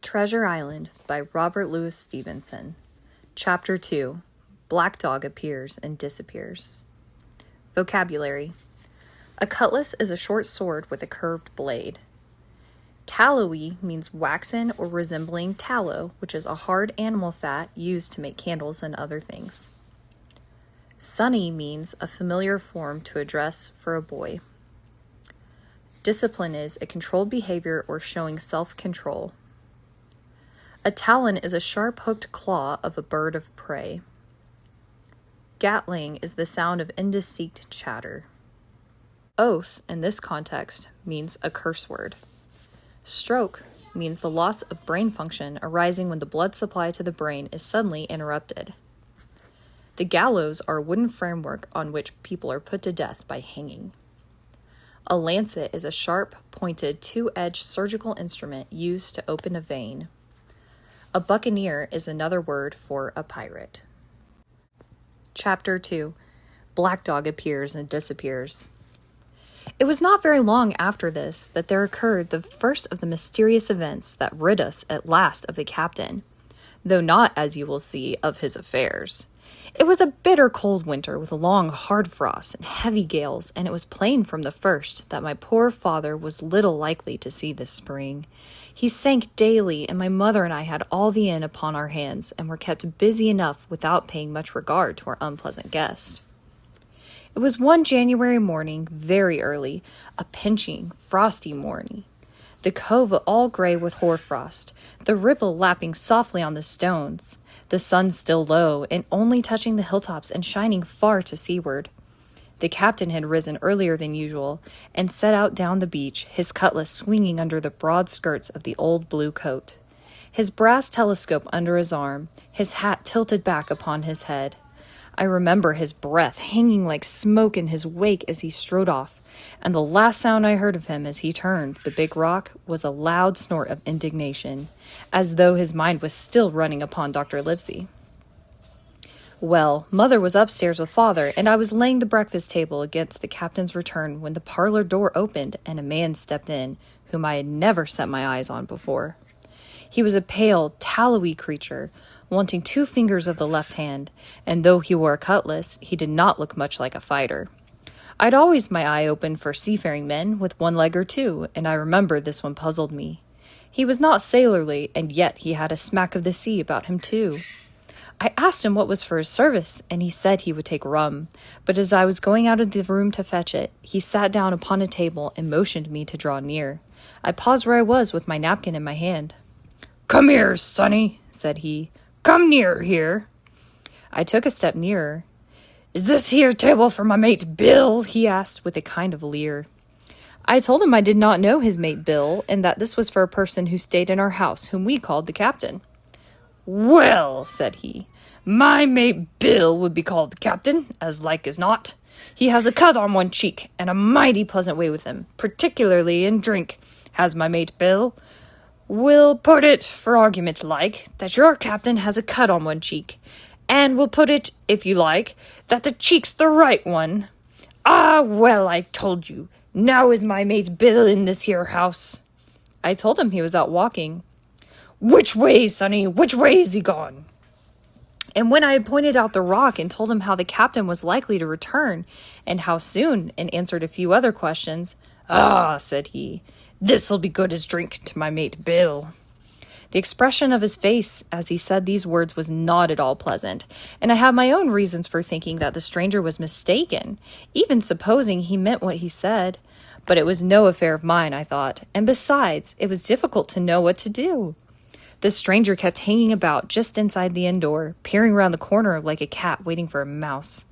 Treasure Island by Robert Louis Stevenson. Chapter 2. Black Dog appears and disappears. Vocabulary. A cutlass is a short sword with a curved blade. Tallowy means waxen or resembling tallow, which is a hard animal fat used to make candles and other things. Sunny means a familiar form to address for a boy. Discipline is a controlled behavior or showing self-control. A talon is a sharp-hooked claw of a bird of prey. Gatling is the sound of indistinct chatter. Oath, in this context, means a curse word. Stroke means the loss of brain function arising when the blood supply to the brain is suddenly interrupted. The gallows are a wooden framework on which people are put to death by hanging. A lancet is a sharp, pointed, two-edged surgical instrument used to open a vein. A buccaneer is another word for a pirate. Chapter 2. Black Dog appears and disappears. It was not very long after this that there occurred the first of the mysterious events that rid us at last of the captain, though not, as you will see, of his affairs. It was a bitter cold winter with long hard frosts and heavy gales, and it was plain from the first that my poor father was little likely to see this spring. He sank daily, and my mother and I had all the inn upon our hands, and were kept busy enough without paying much regard to our unpleasant guest. It was one January morning, very early, a pinching, frosty morning. The cove all gray with hoarfrost, the ripple lapping softly on the stones, the sun still low and only touching the hilltops and shining far to seaward. The captain had risen earlier than usual and set out down the beach, his cutlass swinging under the broad skirts of the old blue coat, his brass telescope under his arm, his hat tilted back upon his head. I remember his breath hanging like smoke in his wake as he strode off, and the last sound I heard of him as he turned the big rock was a loud snort of indignation, as though his mind was still running upon Dr. Livesey. Well, Mother was upstairs with Father, and I was laying the breakfast table against the captain's return when the parlor door opened and a man stepped in, whom I had never set my eyes on before. He was a pale, tallowy creature, wanting 2 fingers of the left hand, and though he wore a cutlass, he did not look much like a fighter. I'd always my eye open for seafaring men with 1 leg or 2, and I remember this one puzzled me. He was not sailorly, and yet he had a smack of the sea about him too. I asked him what was for his service, and he said he would take rum, but as I was going out of the room to fetch it, he sat down upon a table and motioned me to draw near. I paused where I was with my napkin in my hand. "Come here, sonny," said he. "Come near here." I took a step nearer. "Is this here table for my mate Bill?" he asked with a kind of leer. I told him I did not know his mate Bill, and that this was for a person who stayed in our house, whom we called the captain. "Well," said he, "my mate Bill would be called the captain, as like as not. He has a cut on one cheek, and a mighty pleasant way with him, particularly in drink, has my mate Bill. We'll put it, for argument's like, that your captain has a cut on one cheek, and we'll put it, if you like, that the cheek's the right one. Ah, well, I told you. Now is my mate Bill in this here house?" I told him he was out walking. "Which way, sonny? Which way is he gone?" And when I had pointed out the rock and told him how the captain was likely to return, and how soon, and answered a few other questions, "Ah," said he, "this'll be good as drink to my mate Bill." The expression of his face as he said these words was not at all pleasant, and I had my own reasons for thinking that the stranger was mistaken, even supposing he meant what he said. But it was no affair of mine, I thought, and besides, it was difficult to know what to do. The stranger kept hanging about just inside the inn door, peering round the corner like a cat waiting for a mouse.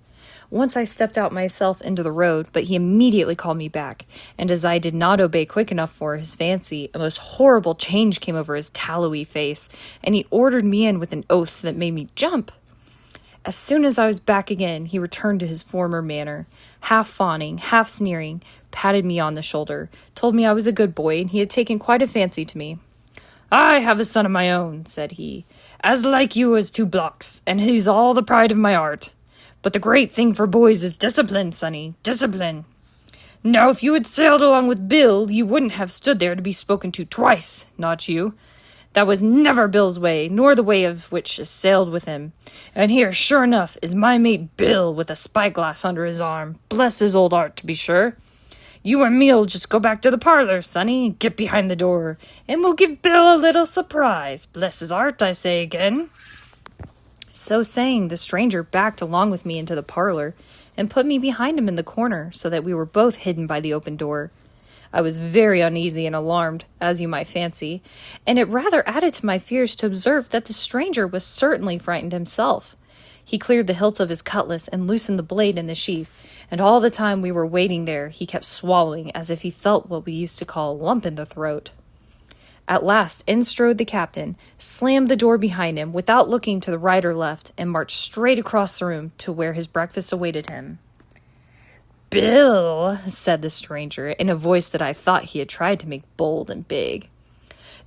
Once I stepped out myself into the road, but he immediately called me back, and as I did not obey quick enough for his fancy, a most horrible change came over his tallowy face, and he ordered me in with an oath that made me jump. As soon as I was back again, he returned to his former manner, half fawning, half sneering, patted me on the shoulder, told me I was a good boy, and he had taken quite a fancy to me. "I have a son of my own," said he, "as like you as 2 blocks, and he's all the pride of my heart. But the great thing for boys is discipline, sonny, discipline. Now, if you had sailed along with Bill, you wouldn't have stood there to be spoken to twice, not you. That was never Bill's way, nor the way of which is sailed with him. And here, sure enough, is my mate Bill with a spyglass under his arm. Bless his old art, to be sure. You and me'll just go back to the parlor, sonny, and get behind the door, and we'll give Bill a little surprise. Bless his art, I say again." So saying, the stranger backed along with me into the parlor, and put me behind him in the corner, so that we were both hidden by the open door. I was very uneasy and alarmed, as you might fancy, and it rather added to my fears to observe that the stranger was certainly frightened himself. He cleared the hilt of his cutlass and loosened the blade in the sheath, and all the time we were waiting there he kept swallowing as if he felt what we used to call a lump in the throat. At last in strode the captain, slammed the door behind him without looking to the right or left, and marched straight across the room to where his breakfast awaited him. "Bill," said the stranger, in a voice that I thought he had tried to make bold and big.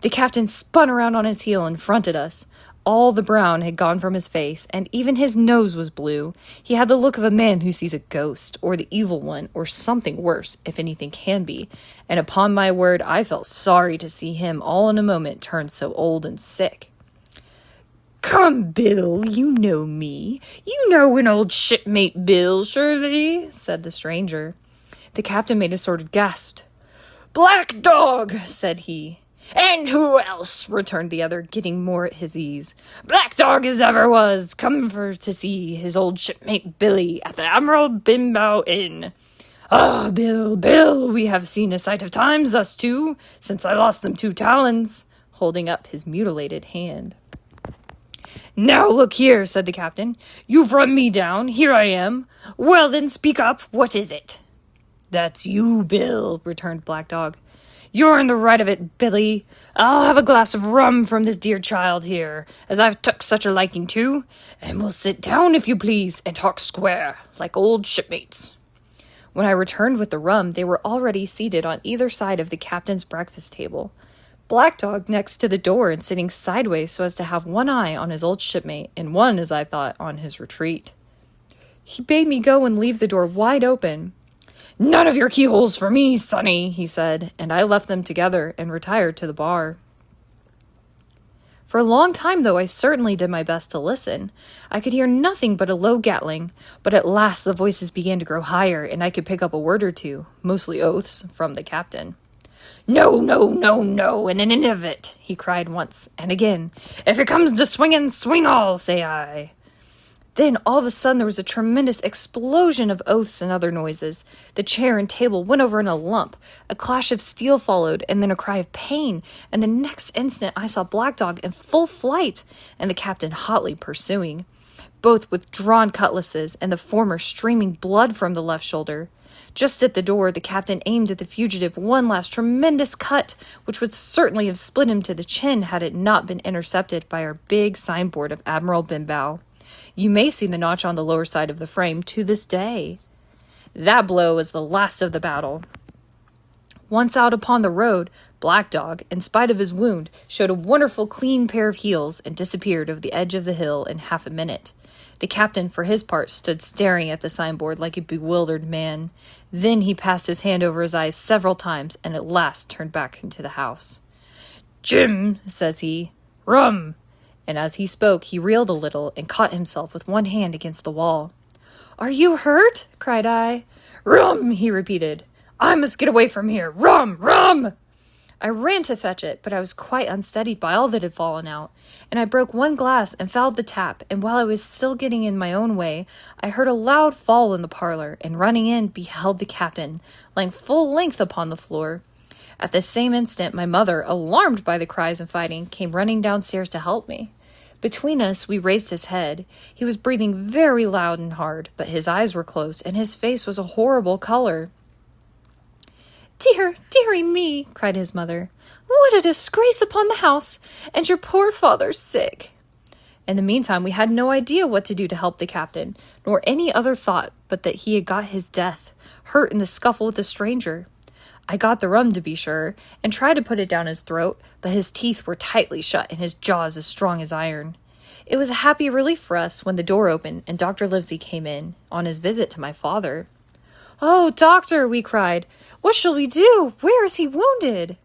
The captain spun around on his heel and fronted us. All the brown had gone from his face, and even his nose was blue. He had the look of a man who sees a ghost, or the evil one, or something worse, if anything can be, and upon my word I felt sorry to see him all in a moment turn so old and sick. "Come, Bill, you know me. You know an old shipmate Bill, surely," said the stranger. The captain made a sort of gasp. "Black Dog," said he. "And who else?" returned the other, getting more at his ease. "Black Dog as ever was, come for to see his old shipmate Billy at the Admiral Benbow Inn. Ah, Bill, Bill, we have seen a sight of times, us two, since I lost them 2 talons," holding up his mutilated hand. "Now look here," said the captain. "You've run me down. Here I am. Well, then, speak up. What is it?" "That's you, Bill," returned Black Dog. "You're in the right of it, Billy. I'll have a glass of rum from this dear child here, as I've took such a liking to, and we'll sit down, if you please, and talk square, like old shipmates." When I returned with the rum, they were already seated on either side of the captain's breakfast table. Black Dog next to the door and sitting sideways so as to have one eye on his old shipmate and one, as I thought, on his retreat. He bade me go and leave the door wide open. "None of your keyholes for me, sonny," he said, and I left them together and retired to the bar. For a long time, though, I certainly did my best to listen. I could hear nothing but a low gattling, but at last the voices began to grow higher, and I could pick up a word or two, mostly oaths, from the captain. "No, no, no, no, and an end of it," he cried once, and again. "If it comes to swinging, swing all, say I." Then, all of a sudden, there was a tremendous explosion of oaths and other noises. The chair and table went over in a lump. A clash of steel followed, and then a cry of pain, and the next instant I saw Black Dog in full flight, and the captain hotly pursuing, both with drawn cutlasses, and the former streaming blood from the left shoulder. Just at the door, the captain aimed at the fugitive one last tremendous cut, which would certainly have split him to the chin had it not been intercepted by our big signboard of Admiral Benbow. You may see the notch on the lower side of the frame to this day. That blow was the last of the battle. Once out upon the road, Black Dog, in spite of his wound, showed a wonderful clean pair of heels and disappeared over the edge of the hill in half a minute. The captain, for his part, stood staring at the signboard like a bewildered man. Then he passed his hand over his eyes several times and at last turned back into the house. "Jim," says he, "rum." And as he spoke, he reeled a little and caught himself with one hand against the wall. "Are you hurt?" cried I. "Rum," he repeated. "I must get away from here. Rum, rum!" I ran to fetch it, but I was quite unsteadied by all that had fallen out, and I broke one glass and fouled the tap, and while I was still getting in my own way, I heard a loud fall in the parlor, and running in, beheld the captain, lying full length upon the floor. At the same instant, my mother, alarmed by the cries and fighting, came running downstairs to help me. Between us, we raised his head. He was breathing very loud and hard, but his eyes were closed, and his face was a horrible color. "Dear, dearie me," cried his mother. "What a disgrace upon the house! And your poor father's sick." In the meantime, we had no idea what to do to help the captain, nor any other thought but that he had got his death, hurt in the scuffle with a stranger. I got the rum, to be sure, and tried to put it down his throat, but his teeth were tightly shut and his jaws as strong as iron. It was a happy relief for us when the door opened and Dr. Livesey came in, on his visit to my father. "Oh, doctor," we cried, "what shall we do? Where is he wounded?"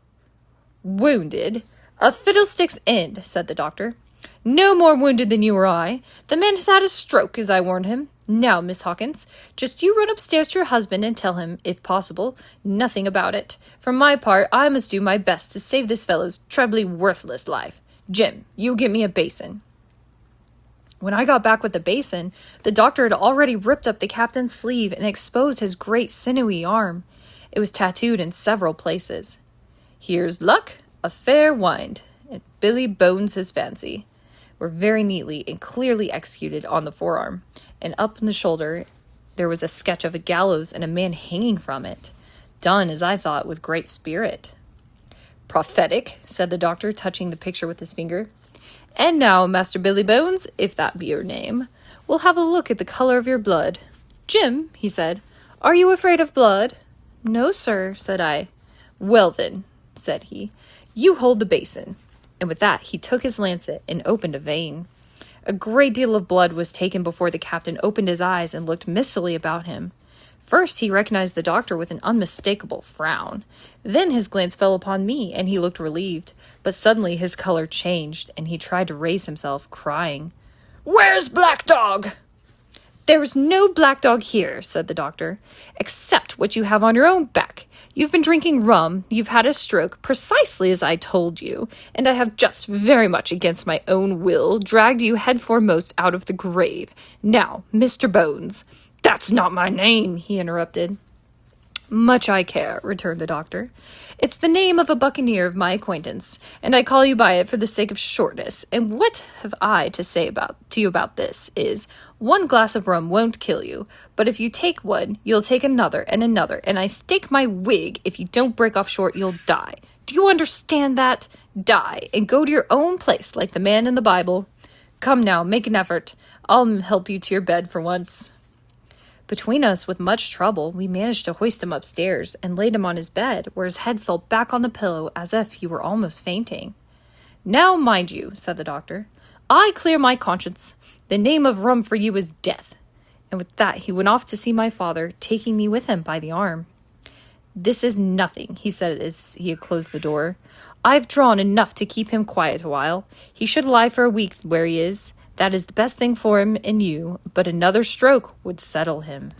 "Wounded? "A fiddlestick's end," said the doctor. "No more wounded than you or I. The man has had a stroke, as I warned him. Now, Miss Hawkins, just you run upstairs to your husband and tell him, if possible, nothing about it. For my part, I must do my best to save this fellow's trebly worthless life. Jim, you get me a basin." When I got back with the basin, the doctor had already ripped up the captain's sleeve and exposed his great sinewy arm. It was tattooed in several places. "Here's luck, a fair wind, and Billy Bones his fancy," were very neatly and clearly executed on the forearm, and up on the shoulder there was a sketch of a gallows and a man hanging from it, done, as I thought, with great spirit. "Prophetic," said the doctor, touching the picture with his finger. "And now, Master Billy Bones, if that be your name, we'll have a look at the colour of your blood. Jim," he said, "are you afraid of blood?" "No, sir," said I. "Well then," said he, "you hold the basin." And with that he took his lancet and opened a vein. A great deal of blood was taken before the captain opened his eyes and looked mistily about him. First he recognized the doctor with an unmistakable frown. Then his glance fell upon me, and he looked relieved. But suddenly his color changed, and he tried to raise himself, crying, "Where's Black Dog?" "There is no black dog here," said the doctor, "except what you have on your own back. You've been drinking rum, you've had a stroke, precisely as I told you, and I have just very much against my own will dragged you head foremost out of the grave. Now, Mr. Bones—" "That's not my name," he interrupted. "Much I care," returned the doctor. "It's the name of a buccaneer of my acquaintance, and I call you by it for the sake of shortness. And what have I to say to you about this is, one glass of rum won't kill you, but if you take one, you'll take another, and I stake my wig, if you don't break off short, you'll die. Do you understand that? Die, and go to your own place, like the man in the Bible. Come now, make an effort. I'll help you to your bed for once." Between us, with much trouble, we managed to hoist him upstairs and laid him on his bed, where his head fell back on the pillow as if he were almost fainting. "Now, mind you," said the doctor, "I clear my conscience. The name of rum for you is death." And with that he went off to see my father, taking me with him by the arm. "This is nothing," he said as he had closed the door. "I've drawn enough to keep him quiet a while. He should lie for a week where he is. That is the best thing for him and you, but another stroke would settle him."